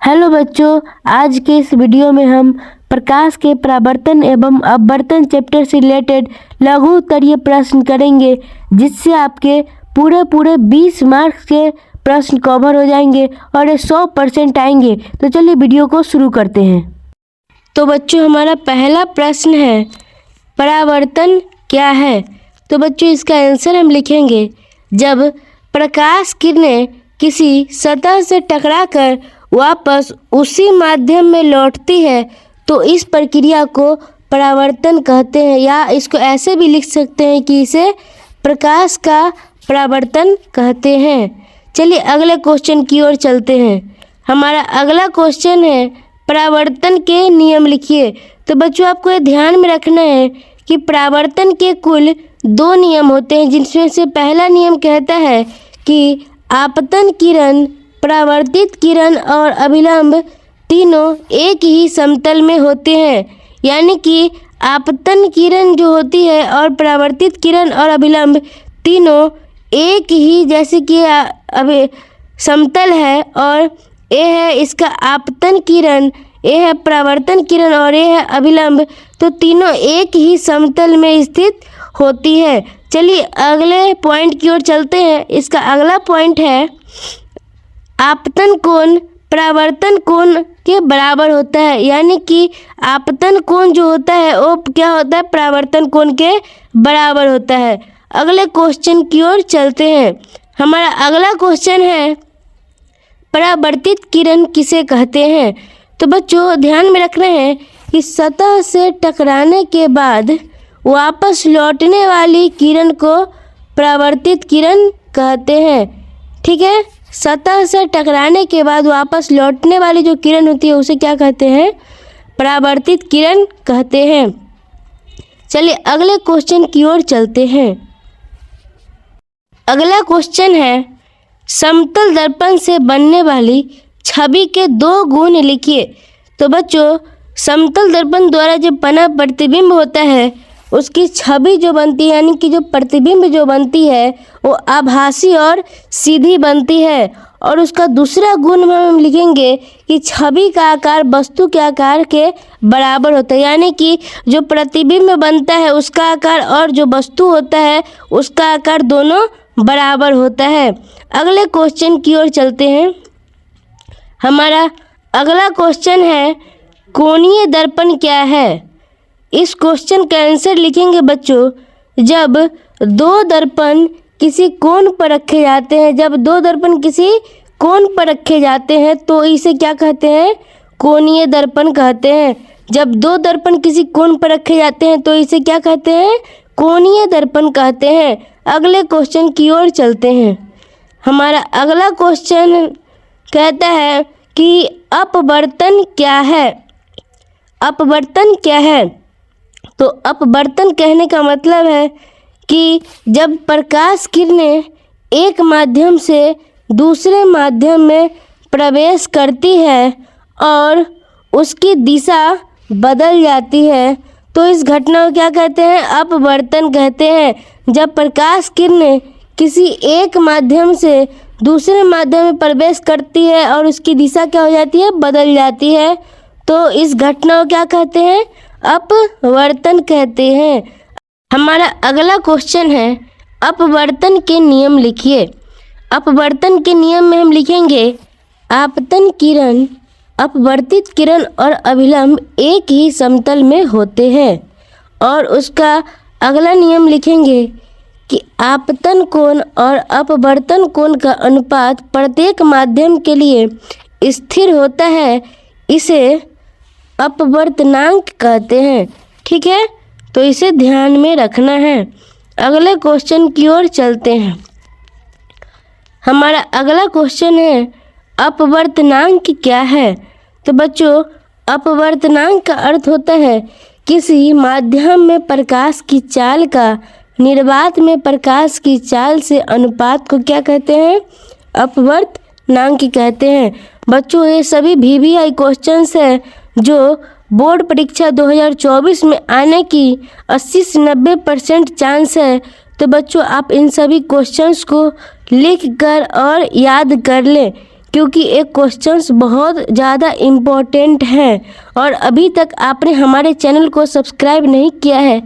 Hello बच्चों, आज के इस वीडियो में हम प्रकाश के परावर्तन एवं अपवर्तन चैप्टर से रिलेटेड लघु उत्तरीय प्रश्न करेंगे, जिससे आपके पूरे 20 मार्क्स के प्रश्न कवर हो जाएंगे और ये 100% आएंगे। तो चलिए वीडियो को शुरू करते हैं। तो बच्चों, हमारा पहला प्रश्न है, परावर्तन क्या है? तो बच्चों, इसका आंसर हम लिखेंगे, जब प्रकाश किरणें किसी सतह से टकराकर वापस उसी माध्यम में लौटती है तो इस प्रक्रिया को परावर्तन कहते हैं, या इसको ऐसे भी लिख सकते हैं कि इसे प्रकाश का परावर्तन कहते हैं। चलिए अगले क्वेश्चन की ओर चलते हैं। हमारा अगला क्वेश्चन है, परावर्तन के नियम लिखिए। तो बच्चों, आपको ये ध्यान में रखना है कि परावर्तन के कुल 2 नियम होते हैं, जिसमें से पहला नियम कहता है कि आपतन किरण, परावर्तित किरण और अभिलंब तीनों एक ही समतल में होते हैं। यानी कि आपतन किरण जो होती है और परावर्तित किरण और अभिलंब तीनों एक ही, जैसे कि अभी समतल है, और ये है इसका आपतन किरण, ये है परावर्तन किरण और ये है अभिलंब, तो तीनों एक ही समतल में स्थित होती है। चलिए अगले पॉइंट की ओर चलते हैं। इसका अगला पॉइंट है, आपतन कोण परावर्तन कोण के बराबर होता है। यानी कि आपतन कोण जो होता है वो क्या होता है? परावर्तन कोण के बराबर होता है। अगले क्वेश्चन की ओर चलते हैं। हमारा अगला क्वेश्चन है, परावर्तित किरण किसे कहते हैं? तो बच्चों, ध्यान में रखना है कि सतह से टकराने के बाद वापस लौटने वाली किरण को परावर्तित किरण कहते हैं। ठीक है, सतह से टकराने के बाद वापस लौटने वाली जो किरण होती है उसे क्या कहते हैं? परावर्तित किरण कहते हैं। चलिए अगले क्वेश्चन की ओर चलते हैं। अगला क्वेश्चन है, समतल दर्पण से बनने वाली छवि के 2 गुण लिखिए। तो बच्चों, समतल दर्पण द्वारा जब बना प्रतिबिंब होता है उसकी छवि जो बनती है, यानी कि जो प्रतिबिंब जो बनती है वो आभासी और सीधी बनती है। और उसका दूसरा गुण हम लिखेंगे कि छवि का आकार वस्तु के आकार के बराबर होता है। यानी कि जो प्रतिबिंब बनता है उसका आकार और जो वस्तु होता है उसका आकार दोनों बराबर होता है। अगले क्वेश्चन की ओर चलते हैं। हमारा अगला क्वेश्चन है, कोणीय दर्पण क्या है? इस क्वेश्चन का आंसर लिखेंगे बच्चों, जब 2 दर्पण किसी कोण पर रखे जाते हैं, जब 2 दर्पण किसी कोण पर रखे जाते हैं तो इसे क्या कहते हैं? कोणीय दर्पण कहते हैं। जब 2 दर्पण किसी कोण पर रखे जाते हैं तो इसे क्या कहते हैं? कोणीय दर्पण कहते हैं। अगले क्वेश्चन की ओर चलते हैं। हमारा अगला क्वेश्चन कहता है कि अपवर्तन क्या है? अपवर्तन क्या है? तो अपवर्तन कहने का मतलब है कि जब प्रकाश किरणें एक माध्यम से दूसरे माध्यम में प्रवेश करती है और उसकी दिशा बदल जाती है तो इस घटना को क्या कहते हैं? अपवर्तन कहते हैं। जब प्रकाश किरणें किसी एक माध्यम से दूसरे माध्यम में प्रवेश करती है और उसकी दिशा क्या हो जाती है? बदल जाती है, तो इस घटना को क्या कहते हैं? अपवर्तन कहते हैं। हमारा अगला क्वेश्चन है, अपवर्तन के नियम लिखिए। अपवर्तन के नियम में हम लिखेंगे, आपतन किरण, अपवर्तित किरण और अभिलंब एक ही समतल में होते हैं। और उसका अगला नियम लिखेंगे कि आपतन कोण और अपवर्तन कोण का अनुपात प्रत्येक माध्यम के लिए स्थिर होता है, इसे अपवर्तनांक कहते हैं। ठीक है, तो इसे ध्यान में रखना है। अगले क्वेश्चन की ओर चलते हैं। हमारा अगला क्वेश्चन है, अपवर्तनांक क्या है? तो बच्चों, अपवर्तनांक का अर्थ होता है किसी माध्यम में प्रकाश की चाल का निर्वात में प्रकाश की चाल से अनुपात को क्या कहते हैं? अपवर्तनांक कहते हैं। बच्चों, ये सभी VVI क्वेश्चंस है जो बोर्ड परीक्षा 2024 में आने की 80 से 90% चांस है। तो बच्चों, आप इन सभी क्वेश्चंस को लिख कर और याद कर लें क्योंकि ये क्वेश्चंस बहुत ज़्यादा इम्पोर्टेंट हैं। और अभी तक आपने हमारे चैनल को सब्सक्राइब नहीं किया है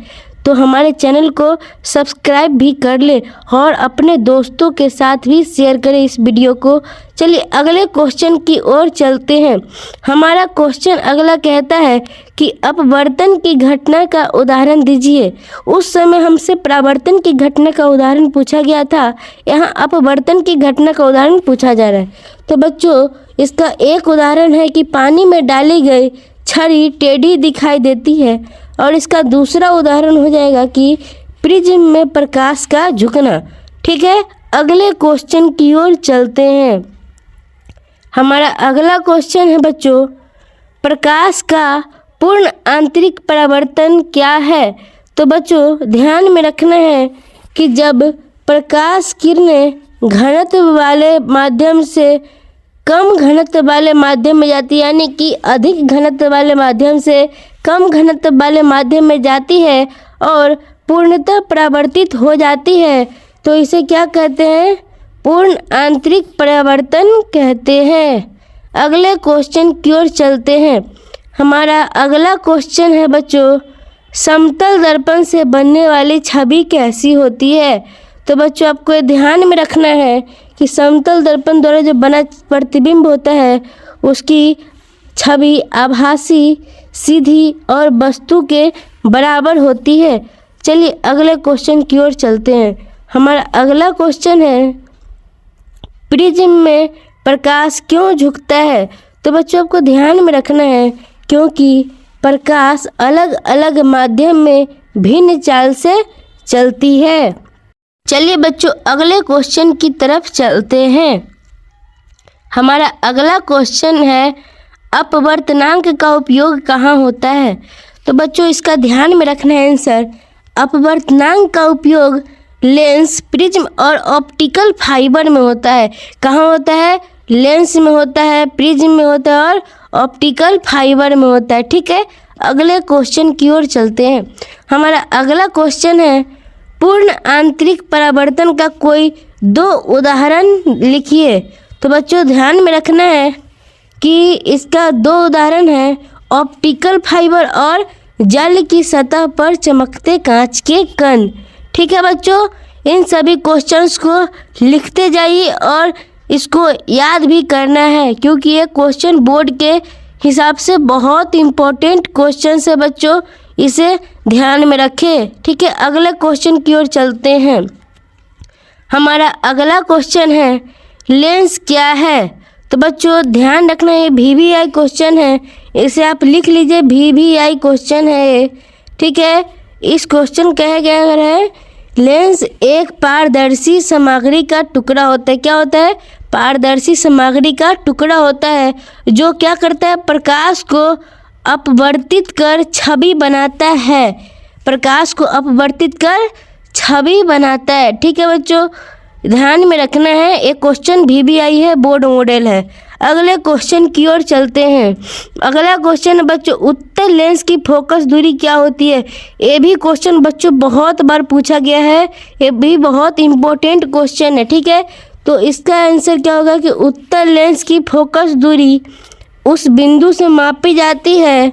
तो हमारे चैनल को सब्सक्राइब भी कर ले और अपने दोस्तों के साथ भी शेयर करें इस वीडियो को। चलिए अगले क्वेश्चन की ओर चलते हैं। हमारा क्वेश्चन अगला कहता है कि अपवर्तन की घटना का उदाहरण दीजिए। उस समय हमसे परावर्तन की घटना का उदाहरण पूछा गया था, यहाँ अपवर्तन की घटना का उदाहरण पूछा जा रहा है। तो बच्चों इसका एक उदाहरण है कि पानी में डाली गई छड़ी टेढ़ी दिखाई देती है, और इसका दूसरा उदाहरण हो जाएगा कि प्रिज्म में प्रकाश का झुकना। ठीक है, अगले क्वेश्चन की ओर चलते हैं। हमारा अगला क्वेश्चन है बच्चों, प्रकाश का पूर्ण आंतरिक परावर्तन क्या है। तो बच्चों ध्यान में रखना है कि जब प्रकाश किरणें घनत्व वाले माध्यम से कम घनत्व वाले माध्यम में जाती है, यानी कि अधिक घनत्व वाले माध्यम से कम घनत्व वाले माध्यम में जाती है और पूर्णतः परावर्तित हो जाती है, तो इसे क्या कहते हैं, पूर्ण आंतरिक परावर्तन कहते हैं। अगले क्वेश्चन की ओर चलते हैं। हमारा अगला क्वेश्चन है बच्चों, समतल दर्पण से बनने वाली छवि कैसी होती है। तो बच्चों आपको ध्यान में रखना है कि समतल दर्पण द्वारा जो बना प्रतिबिंब होता है उसकी छवि आभासी, सीधी और वस्तु के बराबर होती है। चलिए अगले क्वेश्चन की ओर चलते हैं। हमारा अगला क्वेश्चन है, प्रिज्म में प्रकाश क्यों झुकता है। तो बच्चों आपको ध्यान में रखना है क्योंकि प्रकाश अलग अलग माध्यम में भिन्न चाल से चलती है। चलिए बच्चों अगले क्वेश्चन की तरफ चलते हैं। हमारा अगला क्वेश्चन है, अपवर्तनांक का उपयोग कहाँ होता है। तो बच्चों इसका ध्यान में रखना है आंसर, अपवर्तनांक का उपयोग लेंस, प्रिज्म और ऑप्टिकल फाइबर में होता है। कहाँ होता है, लेंस में होता है, प्रिज्म में होता है और ऑप्टिकल फाइबर में होता है। ठीक है, अगले क्वेश्चन की ओर चलते हैं। हमारा अगला क्वेश्चन है, पूर्ण आंतरिक परावर्तन का कोई दो उदाहरण लिखिए। तो बच्चों ध्यान में रखना है कि इसका दो उदाहरण है, ऑप्टिकल फाइबर और जल की सतह पर चमकते कांच के कण। ठीक है बच्चों, इन सभी क्वेश्चंस को लिखते जाइए और इसको याद भी करना है क्योंकि ये क्वेश्चन बोर्ड के हिसाब से बहुत इम्पोर्टेंट क्वेश्चन है बच्चों, इसे ध्यान में रखें। ठीक है, अगले क्वेश्चन की ओर चलते हैं। हमारा अगला क्वेश्चन है, लेंस क्या है। तो बच्चों ध्यान रखना है, VVI क्वेश्चन है, इसे आप लिख लीजिए, VVI क्वेश्चन है ये। ठीक है, इस क्वेश्चन कहा गया है, लेंस एक पारदर्शी सामग्री का टुकड़ा होता है। क्या होता है, पारदर्शी सामग्री का टुकड़ा होता है जो क्या करता है, प्रकाश को अपवर्तित कर छवि बनाता है। प्रकाश को अपवर्तित कर छवि बनाता है। ठीक है बच्चों, ध्यान में रखना है, एक क्वेश्चन VVI है, बोर्ड मॉडल है। अगले क्वेश्चन की ओर चलते हैं। अगला क्वेश्चन बच्चों, उत्तल लेंस की फोकस दूरी क्या होती है। ये भी क्वेश्चन बच्चों बहुत बार पूछा गया है, ये भी बहुत इम्पोर्टेंट क्वेश्चन है। ठीक है, तो इसका आंसर क्या होगा कि उत्तल लेंस की फोकस दूरी उस बिंदु से मापी जाती है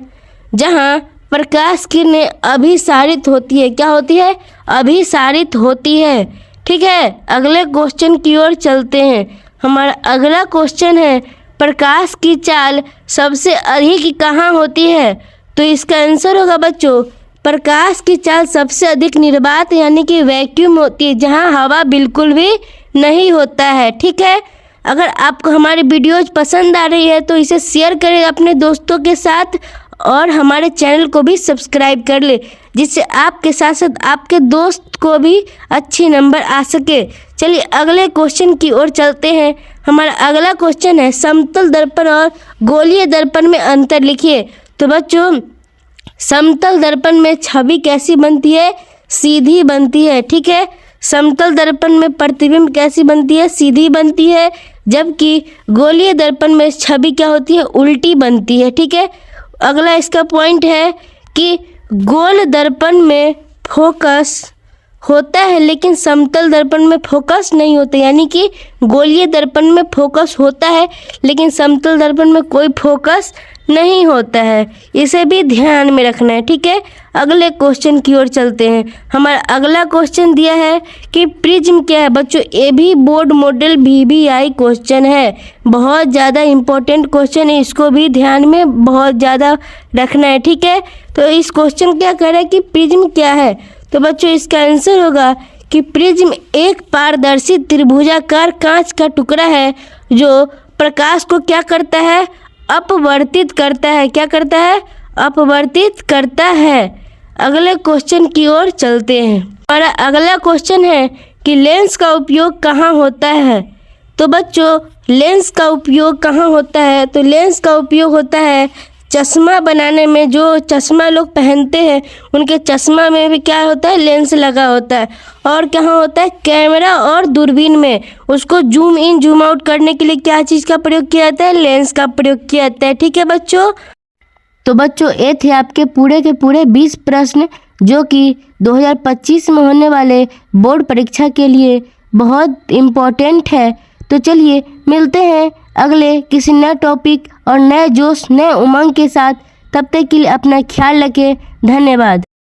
जहां प्रकाश किरणें अभिसारित होती है। क्या होती है, अभिसारित होती है। ठीक है, अगले क्वेश्चन की ओर चलते हैं। हमारा अगला क्वेश्चन है, प्रकाश की चाल सबसे अधिक कहाँ होती है। तो इसका आंसर होगा बच्चों, प्रकाश की चाल सबसे अधिक निर्वात यानी कि वैक्यूम होती है, जहाँ हवा बिल्कुल भी नहीं होता है। ठीक है, अगर आपको हमारी वीडियोज पसंद आ रही है तो इसे शेयर करें अपने दोस्तों के साथ और हमारे चैनल को भी सब्सक्राइब कर ले, जिससे आपके साथ साथ आपके दोस्त को भी अच्छी नंबर आ सके। चलिए अगले क्वेश्चन की ओर चलते हैं। हमारा अगला क्वेश्चन है, समतल दर्पण और गोलीय दर्पण में अंतर लिखिए। तो बच्चों समतल दर्पण में छवि कैसी बनती है, सीधी बनती है। ठीक है, समतल दर्पण में प्रतिबिंब कैसी बनती है, सीधी बनती है, जबकि गोलीय दर्पण में छवि क्या होती है, उल्टी बनती है। ठीक है, अगला इसका पॉइंट है कि गोल दर्पण में फोकस होता है लेकिन समतल दर्पण में फोकस नहीं होता, यानी कि गोलीय दर्पण में फोकस होता है लेकिन समतल दर्पण में कोई फोकस नहीं होता है। इसे भी ध्यान में रखना है, ठीक है। अगले क्वेश्चन की ओर चलते हैं। हमारा अगला क्वेश्चन दिया है कि प्रिज्म क्या है। बच्चों ये भी बोर्ड मॉडल VBI क्वेश्चन है, बहुत ज़्यादा इम्पोर्टेंट क्वेश्चन है, इसको भी ध्यान में बहुत ज़्यादा रखना है, ठीक है। तो इस क्वेश्चन क्या कह रहा है कि प्रिज्म क्या है, तो बच्चों इसका आंसर होगा कि प्रिज्म एक पारदर्शी त्रिभुजाकार कांच का टुकड़ा है जो प्रकाश को क्या करता है, अपवर्तित करता है। क्या करता है, अपवर्तित करता है। अगले क्वेश्चन की ओर चलते हैं। हमारा अगला क्वेश्चन है कि लेंस का उपयोग कहाँ होता है। तो बच्चों लेंस का उपयोग कहाँ होता है, तो लेंस का उपयोग होता है चश्मा बनाने में। जो चश्मा लोग पहनते हैं उनके चश्मा में भी क्या होता है, लेंस लगा होता है। और कहाँ होता है, कैमरा और दूरबीन में उसको जूम इन जूम आउट करने के लिए क्या चीज़ का प्रयोग किया जाता है, लेंस का प्रयोग किया जाता है, ठीक है बच्चों। तो बच्चों ये थे आपके पूरे के पूरे 20 प्रश्न जो कि 2025 में होने वाले बोर्ड परीक्षा के लिए बहुत इम्पोर्टेंट है। तो चलिए मिलते हैं अगले किसी नए टॉपिक और नए जोश नए उमंग के साथ। तब तक के लिए अपना ख्याल रखें। धन्यवाद।